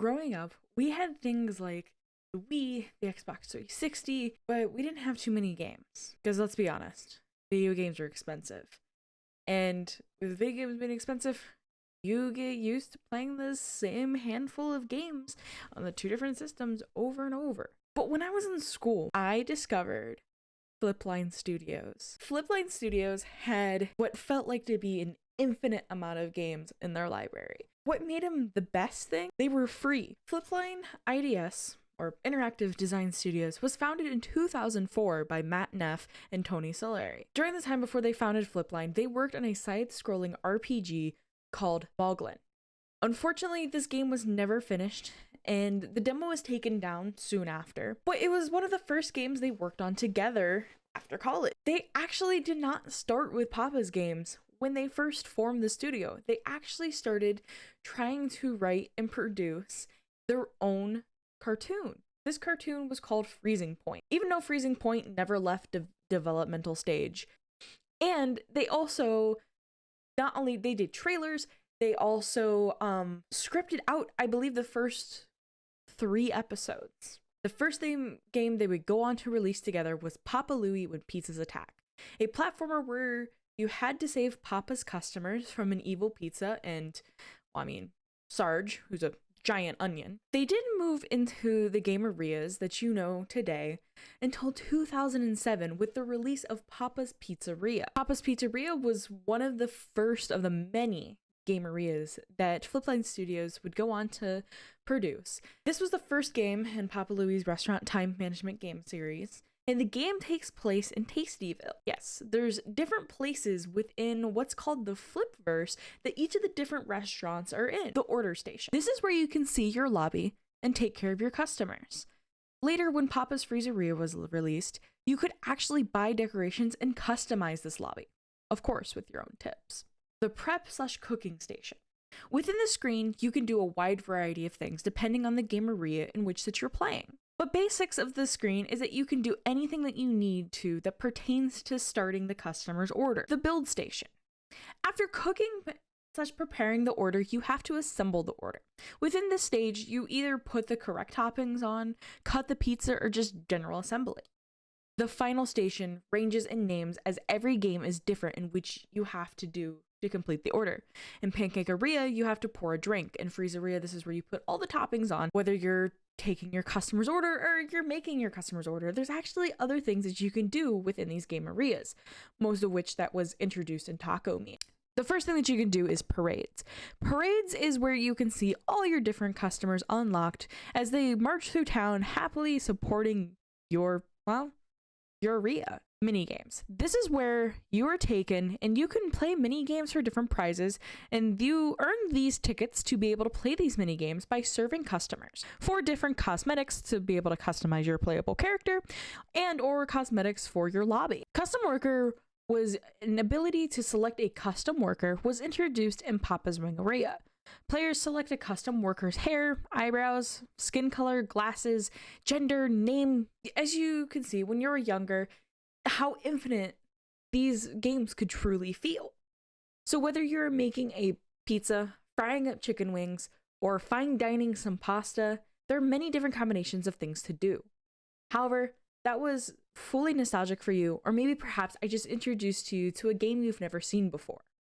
growing up, we had things like the Wii, the Xbox 360, but we didn't have too many games. Because let's be honest, video games are expensive. And with video games being expensive, you get used to playing the same handful of games on the two different systems over and over. But when I was in school, I discovered Flipline Studios. Flipline Studios had what felt like to be an infinite amount of games in their library. What made them the best thing? They were free. Flipline IDS, or Interactive Design Studios, was founded in 2004 by Matt Neff and Tony Solari. During the time before they founded Flipline, they worked on a side-scrolling RPG called Boglin. Unfortunately, this game was never finished, and the demo was taken down soon after, but it was one of the first games they worked on together after college. They actually did not start with Papa's Games when they first formed the studio. They actually started trying to write and produce their own cartoon. This cartoon was called Freezing Point, even though Freezing Point never left the developmental stage. And they also, not only they did trailers, they also scripted out, I believe, the first 3 episodes. The first game they would go on to release together was Papa Louie When Pizzas Attack, a platformer where you had to save Papa's customers from an evil pizza and, well, I mean, Sarge, who's a giant onion. They didn't move into the game areas that you know today until 2007 with the release of Papa's Pizzeria. Papa's Pizzeria was one of the first of the many game areas that Flipline Studios would go on to produce. This was the first game in Papa Louie's restaurant time management game series, and the game takes place in Tastyville. Yes, there's different places within what's called the Flipverse that each of the different restaurants are in. The order station. This is where you can see your lobby and take care of your customers. Later, when Papa's Freezeria was released, you could actually buy decorations and customize this lobby, of course with your own tips. The prep/cooking station. Within the screen, you can do a wide variety of things depending on the game area in which that you're playing. But basics of the screen is that you can do anything that you need to that pertains to starting the customer's order. The build station. After cooking/preparing the order, you have to assemble the order. Within this stage, you either put the correct toppings on, cut the pizza, or just general assembly. The final station ranges in names as every game is different in which you have to do to complete the order. In Pancakeria, you have to pour a drink. In Freezeria, this is where you put all the toppings on, whether you're taking your customer's order or you're making your customer's order. There's actually other things that you can do within these game areas, most of which that was introduced in Taco Meat. The first thing that you can do is parades. Parades is where you can see all your different customers unlocked as they march through town happily supporting your area. Minigames. This is where you are taken and you can play mini games for different prizes, and you earn these tickets to be able to play these mini games by serving customers for different cosmetics to be able to customize your playable character and or cosmetics for your lobby. Custom worker was an ability to select a custom worker was introduced in Papa's Ringaria. Players select a custom worker's hair, eyebrows, skin color, glasses, gender, name. As you can see, when you're younger, how infinite these games could truly feel. So whether you're making a pizza, frying up chicken wings, or fine dining some pasta, there are many different combinations of things to do. However, that was fully nostalgic for you, or maybe perhaps I just introduced you to a game you've never seen before.